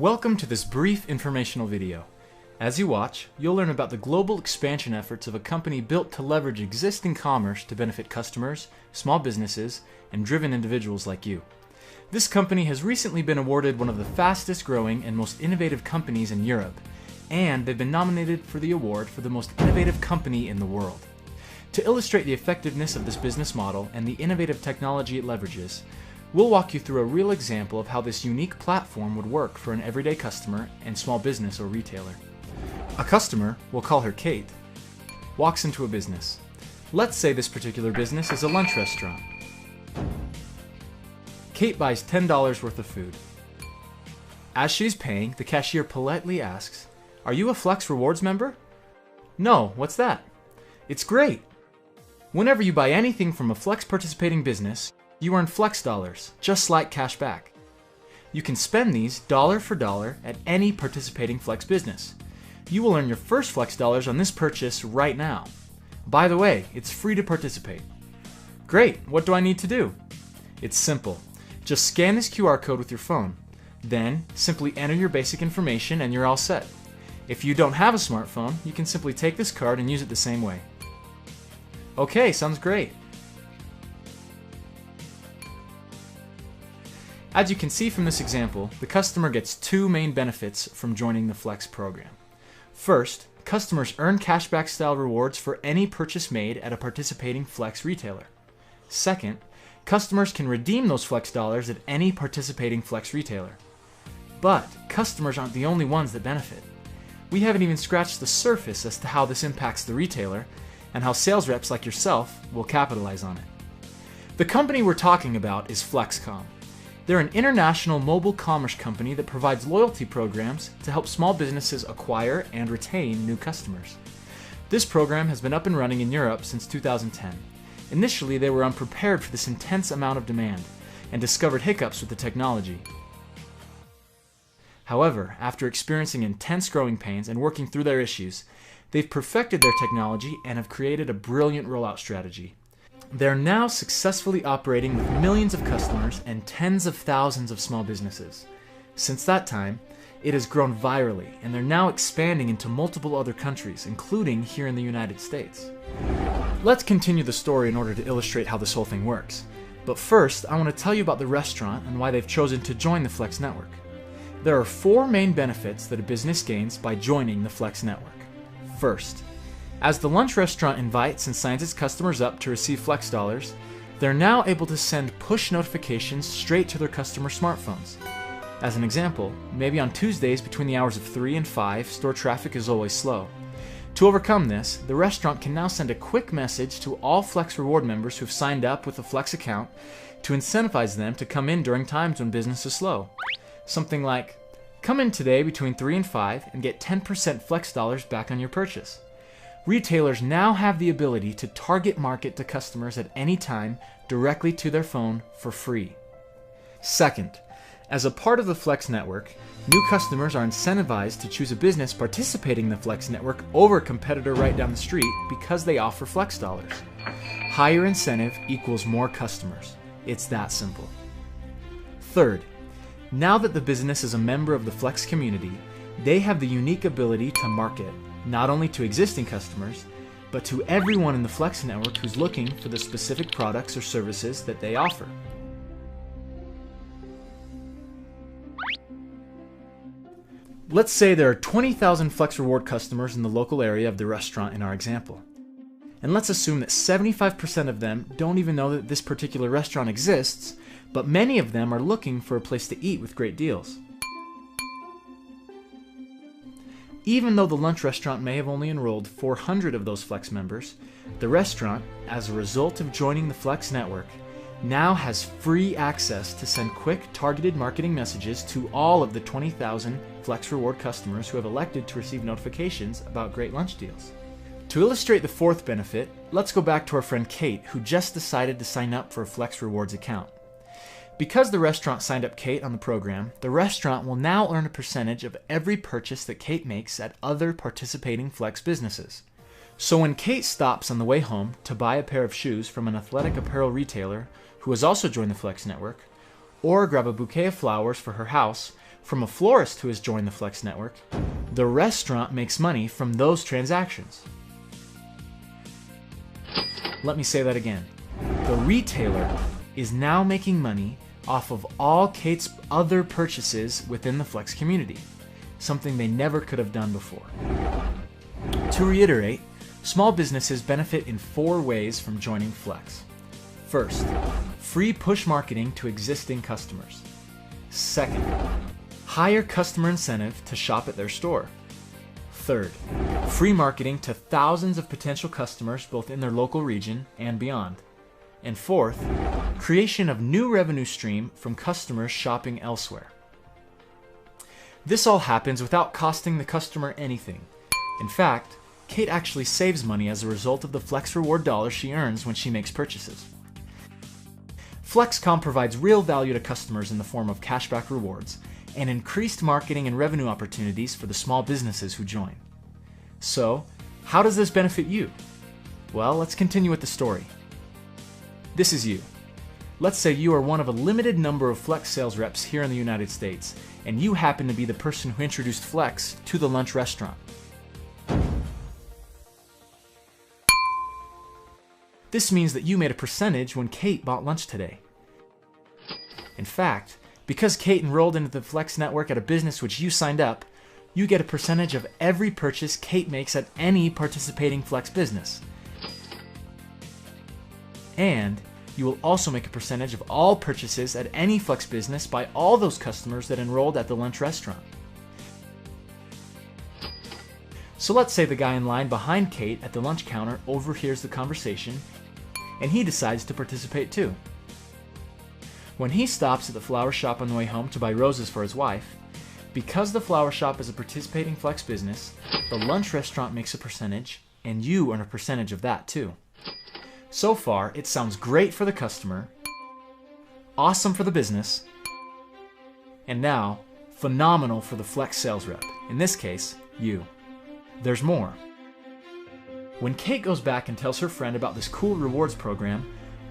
Welcome to this brief informational video. As you watch, you'll learn about the global expansion efforts of a company built to leverage existing commerce to benefit customers, small businesses, and driven individuals like you. This company has recently been awarded one of the fastest growing and most innovative companies in Europe, and they've been nominated for the award for the most innovative company in the world. To illustrate the effectiveness of this business model and the innovative technology it leverages, we'll walk you through a real example of how this unique platform would work for an everyday customer and small business or retailer. A customer, we'll call her Kate, walks into a business. Let's say this particular business is a lunch restaurant. Kate buys $10 worth of food. As she's paying, the cashier politely asks, "Are you a Flex Rewards member?" "No, what's that?" "It's great. Whenever you buy anything from a Flex participating business, you earn Flex dollars, just like cash back. You can spend these dollar for dollar at any participating Flex business. You will earn your first Flex dollars on this purchase right now. By the way, it's free to participate." "Great, what do I need to do?" It's simple. Just scan this QR code with your phone. Then, simply enter your basic information and you're all set. If you don't have a smartphone, you can simply take this card and use it the same way. Okay, sounds great. As you can see from this example, the customer gets two main benefits from joining the Flex program. First, customers earn cashback style rewards for any purchase made at a participating Flex retailer. Second, customers can redeem those Flex dollars at any participating Flex retailer. But customers aren't the only ones that benefit. We haven't even scratched the surface as to how this impacts the retailer and how sales reps like yourself will capitalize on it. The company we're talking about is Flexcom. They're an international mobile commerce company that provides loyalty programs to help small businesses acquire and retain new customers. This program has been up and running in Europe since 2010. Initially, they were unprepared for this intense amount of demand and discovered hiccups with the technology. However, after experiencing intense growing pains and working through their issues, they've perfected their technology and have created a brilliant rollout strategy. They're now successfully operating with millions of customers and tens of thousands of small businesses. Since that time, it has grown virally, and they're now expanding into multiple other countries, including here in the United States. Let's continue the story in order to illustrate how this whole thing works. But first, I want to tell you about the restaurant and why they've chosen to join the Flex network. There are four main benefits that a business gains by joining the Flex network. First, as the lunch restaurant invites and signs its customers up to receive Flex dollars, they're now able to send push notifications straight to their customer smartphones. As an example, maybe on Tuesdays between the hours of 3 and 5, store traffic is always slow. To overcome this, the restaurant can now send a quick message to all Flex Reward members who have signed up with a Flex account to incentivize them to come in during times when business is slow. Something like, "Come in today between 3 and 5 and get 10% Flex dollars back on your purchase." Retailers now have the ability to target market to customers at any time directly to their phone for free. Second, as a part of the Flex network, new customers are incentivized to choose a business participating in the Flex network over a competitor right down the street because they offer Flex dollars. Higher incentive equals more customers. It's that simple. Third, now that the business is a member of the Flex community, they have the unique ability to market not only to existing customers, but to everyone in the Flex network who's looking for the specific products or services that they offer. Let's say there are 20,000 Flex Reward customers in the local area of the restaurant in our example. And let's assume that 75% of them don't even know that this particular restaurant exists, but many of them are looking for a place to eat with great deals. Even though the lunch restaurant may have only enrolled 400 of those Flex members, the restaurant, as a result of joining the Flex network, now has free access to send quick, targeted marketing messages to all of the 20,000 Flex Reward customers who have elected to receive notifications about great lunch deals. To illustrate the fourth benefit, let's go back to our friend Kate, who just decided to sign up for a Flex Rewards account. Because the restaurant signed up Kate on the program, the restaurant will now earn a percentage of every purchase that Kate makes at other participating Flex businesses. So when Kate stops on the way home to buy a pair of shoes from an athletic apparel retailer who has also joined the Flex network, or grab a bouquet of flowers for her house from a florist who has joined the Flex network, the restaurant makes money from those transactions. Let me say that again. The retailer is now making money off of all Kate's other purchases within the Flex community, something they never could have done before. To reiterate, small businesses benefit in 4 ways from joining Flex. First, free push marketing to existing customers. Second, higher customer incentive to shop at their store. Third, free marketing to thousands of potential customers both in their local region and beyond. And fourth, creation of new revenue stream from customers shopping elsewhere. This all happens without costing the customer anything. In fact, Kate actually saves money as a result of the Flex reward dollars she earns when she makes purchases. FlexCom provides real value to customers in the form of cashback rewards and increased marketing and revenue opportunities for the small businesses who join. So, how does this benefit you? Well, let's continue with the story. This is you. Let's say you are one of a limited number of Flex sales reps here in the United States, and you happen to be the person who introduced Flex to the lunch restaurant. This means that you made a percentage when Kate bought lunch today. In fact, because Kate enrolled into the Flex network at a business which you signed up, you get a percentage of every purchase Kate makes at any participating Flex business. And you will also make a percentage of all purchases at any Flex business by all those customers that enrolled at the lunch restaurant. So let's say the guy in line behind Kate at the lunch counter overhears the conversation, and he decides to participate too. When he stops at the flower shop on the way home to buy roses for his wife, because the flower shop is a participating Flex business, the lunch restaurant makes a percentage, and you earn a percentage of that too. So far, it sounds great for the customer, awesome for the business, and now, phenomenal for the Flex sales rep, in this case, you. There's more. When Kate goes back and tells her friend about this cool rewards program,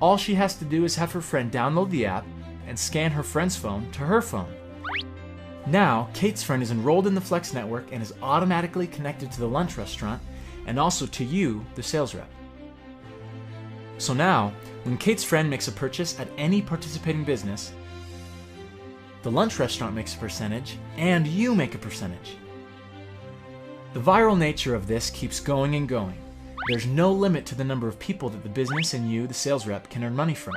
all she has to do is have her friend download the app and scan her friend's phone to her phone. Now, Kate's friend is enrolled in the Flex network and is automatically connected to the lunch restaurant and also to you, the sales rep. So now, when Kate's friend makes a purchase at any participating business, the lunch restaurant makes a percentage and you make a percentage. The viral nature of this keeps going and going. There's no limit to the number of people that the business and you, the sales rep, can earn money from.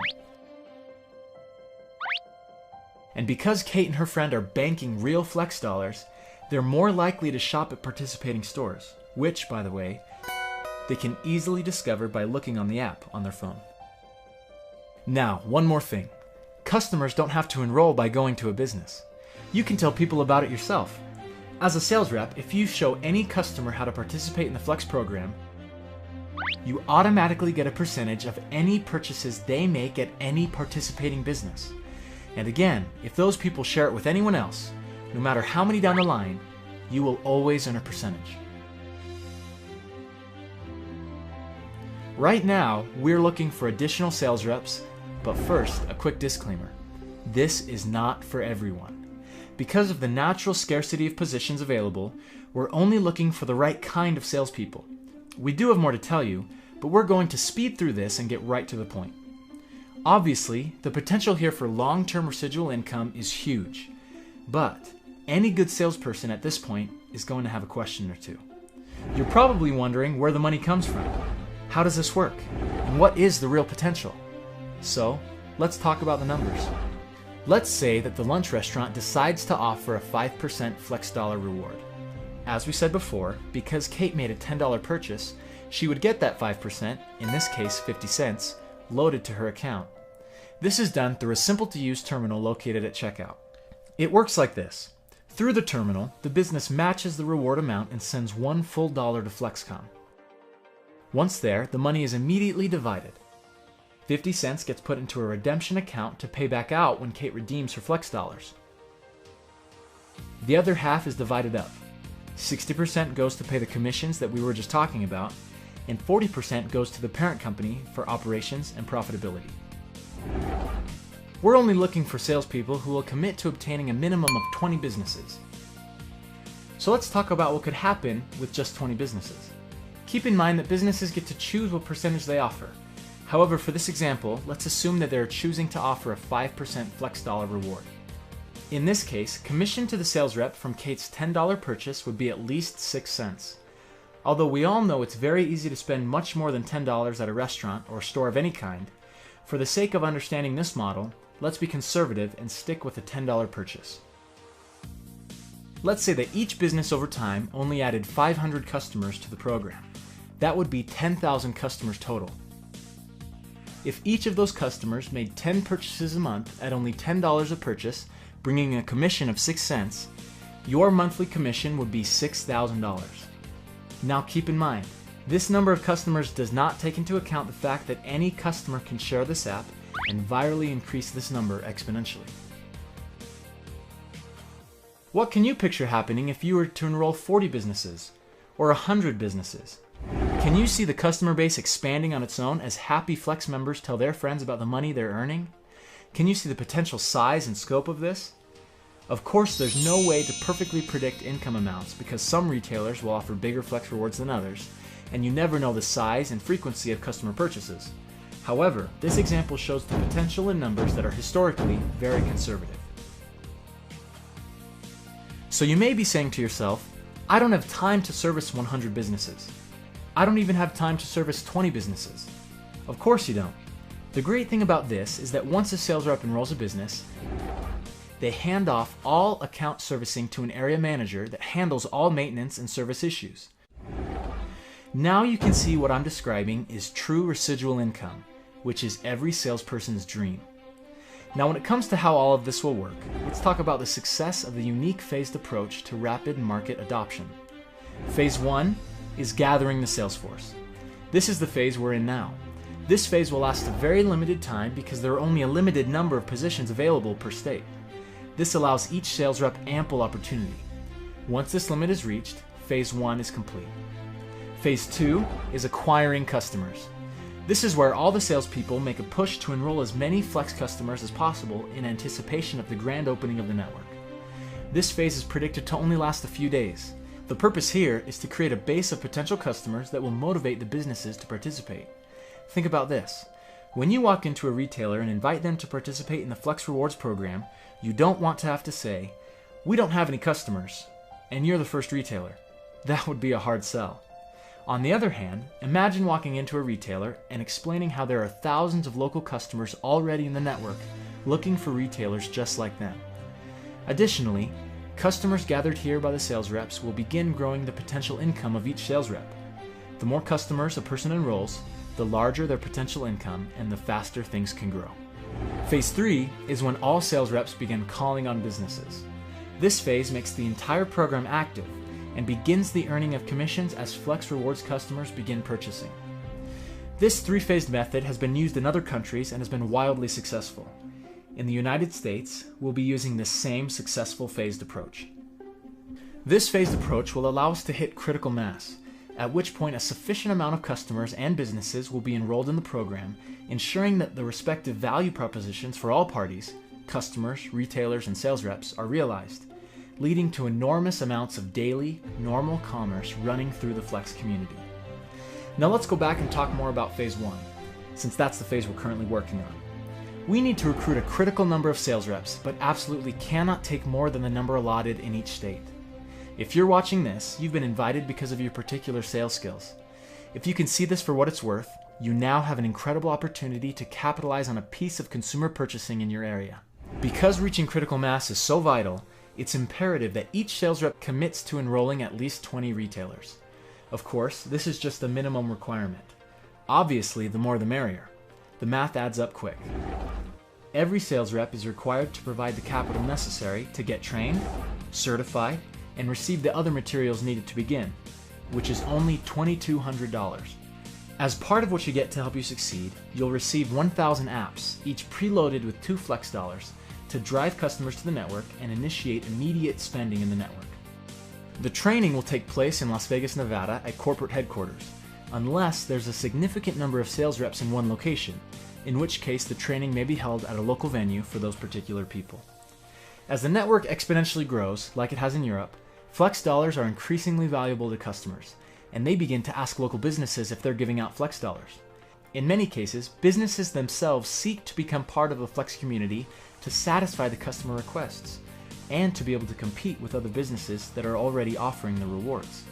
And because Kate and her friend are banking real Flex dollars, they're more likely to shop at participating stores, which, by the way, they can easily discover by looking on the app on their phone. Now, one more thing. Customers don't have to enroll by going to a business. You can tell people about it yourself. As a sales rep, if you show any customer how to participate in the Flex program, you automatically get a percentage of any purchases they make at any participating business. And again, if those people share it with anyone else, no matter how many down the line, you will always earn a percentage. Right now, we're looking for additional sales reps, but first, a quick disclaimer. This is not for everyone. Because of the natural scarcity of positions available, we're only looking for the right kind of salespeople. We do have more to tell you, but we're going to speed through this and get right to the point. Obviously, the potential here for long-term residual income is huge, but any good salesperson at this point is going to have a question or two. You're probably wondering where the money comes from. How does this work? And what is the real potential? So, let's talk about the numbers. Let's say that the lunch restaurant decides to offer a 5% Flex dollar reward. As we said before, because Kate made a $10 purchase, she would get that 5%, in this case 50 cents, loaded to her account. This is done through a simple-to-use terminal located at checkout. It works like this. Through the terminal, the business matches the reward amount and sends one full dollar to FlexCom. Once there, the money is immediately divided. 50 cents gets put into a redemption account to pay back out when Kate redeems her Flex dollars. The other half is divided up. 60% goes to pay the commissions that we were just talking about, and 40% goes to the parent company for operations and profitability. We're only looking for salespeople who will commit to obtaining a minimum of 20 businesses. So let's talk about what could happen with just 20 businesses. Keep in mind that businesses get to choose what percentage they offer. However, for this example, let's assume that they're choosing to offer a 5% flex dollar reward. In this case, commission to the sales rep from Kate's $10 purchase would be at least 6 cents. Although we all know it's very easy to spend much more than $10 at a restaurant or store of any kind, for the sake of understanding this model, let's be conservative and stick with a $10 purchase. Let's say that each business over time only added 500 customers to the program. That would be 10,000 customers total. If each of those customers made 10 purchases a month at only $10 a purchase, bringing a commission of 6 cents, your monthly commission would be $6,000. Now keep in mind, this number of customers does not take into account the fact that any customer can share this app and virally increase this number exponentially. What can you picture happening if you were to enroll 40 businesses or 100 businesses? Can you see the customer base expanding on its own as happy Flex members tell their friends about the money they're earning? Can you see the potential size and scope of this? Of course, there's no way to perfectly predict income amounts because some retailers will offer bigger Flex rewards than others, and you never know the size and frequency of customer purchases. However, this example shows the potential in numbers that are historically very conservative. So you may be saying to yourself, I don't have time to service 100 businesses. I don't even have time to service 20 businesses. Of course you don't. The great thing about this is that once a sales rep enrolls a business, they hand off all account servicing to an area manager that handles all maintenance and service issues. Now you can see what I'm describing is true residual income, which is every salesperson's dream. Now when it comes to how all of this will work, let's talk about the success of the unique phased approach to rapid market adoption. Phase 1 is gathering the sales force. This is the phase we're in now. This phase will last a very limited time because there are only a limited number of positions available per state. This allows each sales rep ample opportunity. Once this limit is reached, phase 1 is complete. Phase 2 is acquiring customers. This is where all the salespeople make a push to enroll as many Flex customers as possible in anticipation of the grand opening of the network. This phase is predicted to only last a few days. The purpose here is to create a base of potential customers that will motivate the businesses to participate. Think about this. When you walk into a retailer and invite them to participate in the Flex Rewards program, you don't want to have to say, "We don't have any customers," and you're the first retailer. That would be a hard sell. On the other hand, imagine walking into a retailer and explaining how there are thousands of local customers already in the network looking for retailers just like them. Additionally, customers gathered here by the sales reps will begin growing the potential income of each sales rep. The more customers a person enrolls, the larger their potential income and the faster things can grow. Phase 3 is when all sales reps begin calling on businesses. This phase makes the entire program active and begins the earning of commissions as Flex Rewards customers begin purchasing. This 3-phased method has been used in other countries and has been wildly successful. In the United States, we'll be using the same successful phased approach. This phased approach will allow us to hit critical mass, at which point a sufficient amount of customers and businesses will be enrolled in the program, ensuring that the respective value propositions for all parties, customers, retailers, and sales reps, are realized, leading to enormous amounts of daily, normal commerce running through the Flex community. Now let's go back and talk more about Phase 1, since that's the phase we're currently working on. We need to recruit a critical number of sales reps, but absolutely cannot take more than the number allotted in each state. If you're watching this, you've been invited because of your particular sales skills. If you can see this for what it's worth, you now have an incredible opportunity to capitalize on a piece of consumer purchasing in your area. Because reaching critical mass is so vital, it's imperative that each sales rep commits to enrolling at least 20 retailers. Of course, this is just a minimum requirement. Obviously, the more the merrier. The math adds up quick. Every sales rep is required to provide the capital necessary to get trained, certified, and receive the other materials needed to begin, which is only $2,200. As part of what you get to help you succeed, you'll receive 1,000 apps, each preloaded with 2 Flex dollars, to drive customers to the network and initiate immediate spending in the network. The training will take place in Las Vegas, Nevada at corporate headquarters. unless there's a significant number of sales reps in one location, in which case the training may be held at a local venue for those particular people. As the network exponentially grows, like it has in Europe, Flex dollars are increasingly valuable to customers, and they begin to ask local businesses if they're giving out Flex dollars. In many cases, businesses themselves seek to become part of the Flex community to satisfy the customer requests, and to be able to compete with other businesses that are already offering the rewards.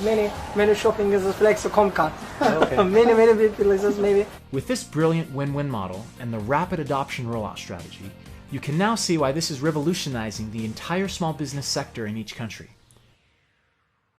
Many shopping is Flex Comcard. Okay. many big places maybe. With this brilliant win-win model and the rapid adoption rollout strategy, you can now see why this is revolutionizing the entire small business sector in each country.